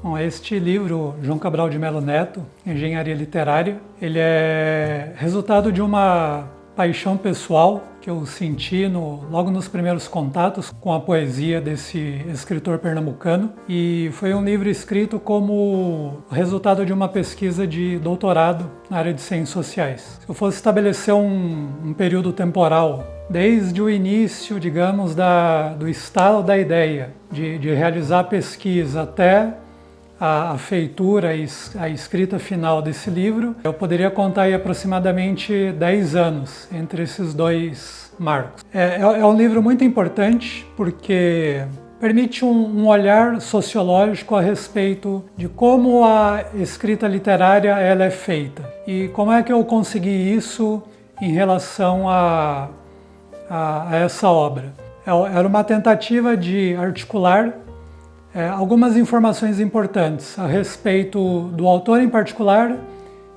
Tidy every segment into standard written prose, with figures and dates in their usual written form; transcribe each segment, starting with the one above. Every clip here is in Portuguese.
Bom, este livro, João Cabral de Melo Neto, Engenharia Literária, ele é resultado de uma paixão pessoal que eu senti logo nos primeiros contatos com a poesia desse escritor pernambucano, e foi um livro escrito como resultado de uma pesquisa de doutorado na área de ciências sociais. Se eu fosse estabelecer um período temporal desde o início, digamos, do estalo da ideia de realizar a pesquisa até a feitura e a escrita final desse livro, eu poderia contar aí aproximadamente 10 anos entre esses dois marcos. É um livro muito importante porque permite um olhar sociológico a respeito de como a escrita literária ela é feita e como é que eu consegui isso em relação a essa obra. Era uma tentativa de articular algumas informações importantes a respeito do autor em particular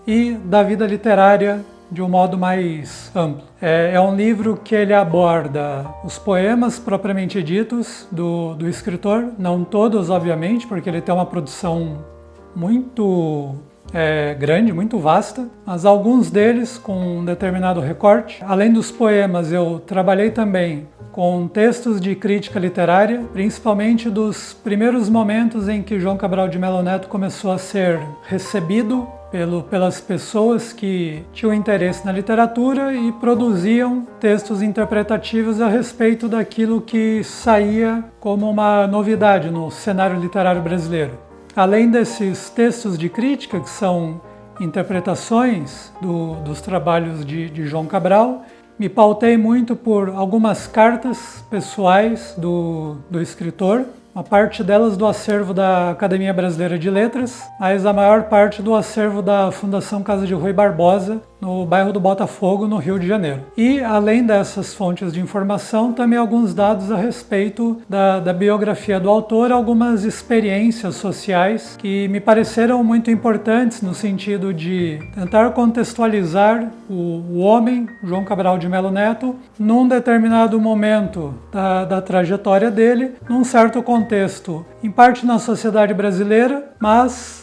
e da vida literária de um modo mais amplo. É um livro que ele aborda os poemas propriamente ditos do escritor, não todos, obviamente, porque ele tem uma produção muito grande, muito vasta, mas alguns deles com um determinado recorte. Além dos poemas, eu trabalhei também com textos de crítica literária, principalmente dos primeiros momentos em que João Cabral de Melo Neto começou a ser recebido pelas pessoas que tinham interesse na literatura e produziam textos interpretativos a respeito daquilo que saía como uma novidade no cenário literário brasileiro. Além desses textos de crítica, que são interpretações dos trabalhos de João Cabral, me pautei muito por algumas cartas pessoais do escritor, uma parte delas do acervo da Academia Brasileira de Letras, mas a maior parte do acervo da Fundação Casa de Rui Barbosa, no bairro do Botafogo, no Rio de Janeiro. E, além dessas fontes de informação, também alguns dados a respeito da biografia do autor, algumas experiências sociais que me pareceram muito importantes no sentido de tentar contextualizar o homem, João Cabral de Melo Neto, num determinado momento da trajetória dele, num certo contexto, em parte na sociedade brasileira, mas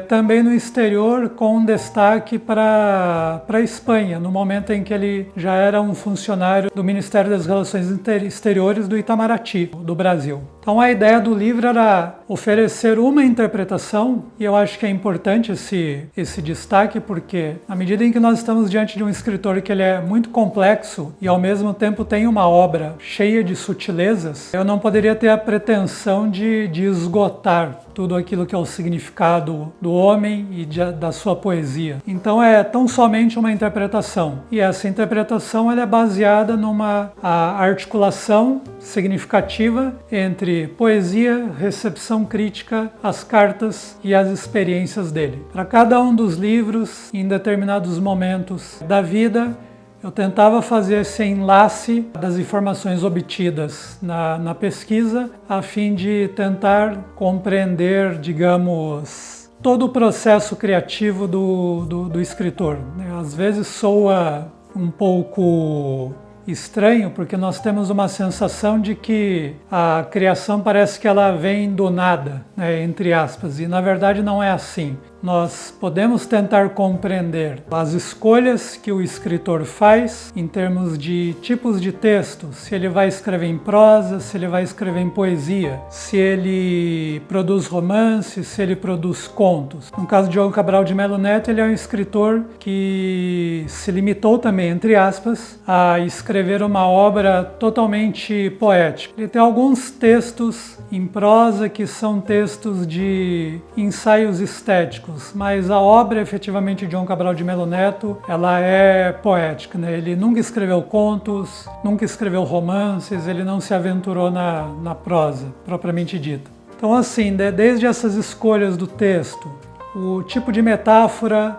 também no exterior, com destaque para a Espanha, no momento em que ele já era um funcionário do Ministério das Relações Exteriores do Itamaraty, do Brasil. Então a ideia do livro era oferecer uma interpretação, e eu acho que é importante esse destaque, porque à medida em que nós estamos diante de um escritor que ele é muito complexo e ao mesmo tempo tem uma obra cheia de sutilezas, eu não poderia ter a pretensão de esgotar tudo aquilo que é o significado do homem e da sua poesia. Então é tão somente uma interpretação, e essa interpretação ela é baseada numa articulação significativa entre poesia, recepção crítica, as cartas e as experiências dele. Para cada um dos livros, em determinados momentos da vida, eu tentava fazer esse enlace das informações obtidas na pesquisa, a fim de tentar compreender, digamos, todo o processo criativo do escritor. Às vezes soa um pouco estranho, porque nós temos uma sensação de que a criação parece que ela vem do nada, entre aspas, e na verdade não é assim. Nós podemos tentar compreender as escolhas que o escritor faz em termos de tipos de texto, se ele vai escrever em prosa, se ele vai escrever em poesia, se ele produz romances, se ele produz contos. No caso de João Cabral de Melo Neto, ele é um escritor que se limitou também, entre aspas, a escrever uma obra totalmente poética. Ele tem alguns textos em prosa que são textos de ensaios estéticos, mas a obra efetivamente de João Cabral de Melo Neto, ela é poética, Ele nunca escreveu contos, nunca escreveu romances, ele não se aventurou na prosa propriamente dita. Então assim, desde essas escolhas do texto, o tipo de metáfora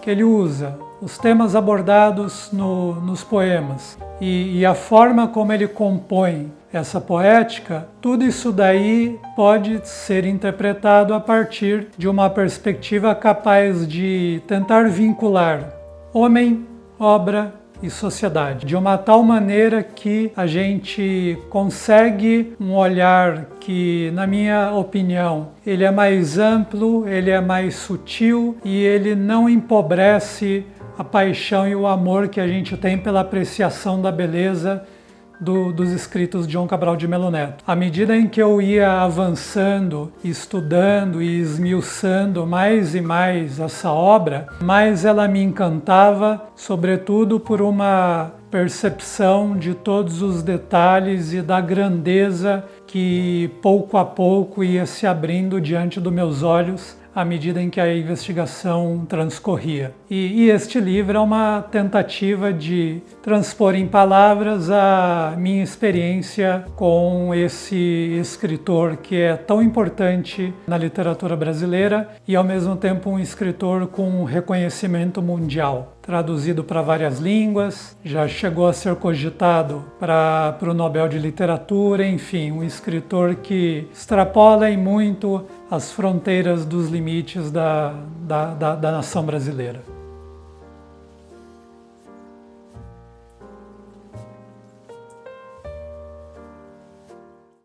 que ele usa, os temas abordados nos poemas e a forma como ele compõe essa poética, tudo isso daí pode ser interpretado a partir de uma perspectiva capaz de tentar vincular homem, obra e sociedade, de uma tal maneira que a gente consegue um olhar que, na minha opinião, ele é mais amplo, ele é mais sutil e ele não empobrece a paixão e o amor que a gente tem pela apreciação da beleza dos escritos de João Cabral de Melo Neto. À medida em que eu ia avançando, estudando e esmiuçando mais e mais essa obra, mais ela me encantava, sobretudo por uma percepção de todos os detalhes e da grandeza que pouco a pouco ia se abrindo diante dos meus olhos à medida em que a investigação transcorria. E este livro é uma tentativa de transpor em palavras a minha experiência com esse escritor que é tão importante na literatura brasileira e, ao mesmo tempo, um escritor com reconhecimento mundial. Traduzido para várias línguas, já chegou a ser cogitado para o Nobel de Literatura, enfim, um escritor que extrapola em muito as fronteiras dos limites da nação brasileira.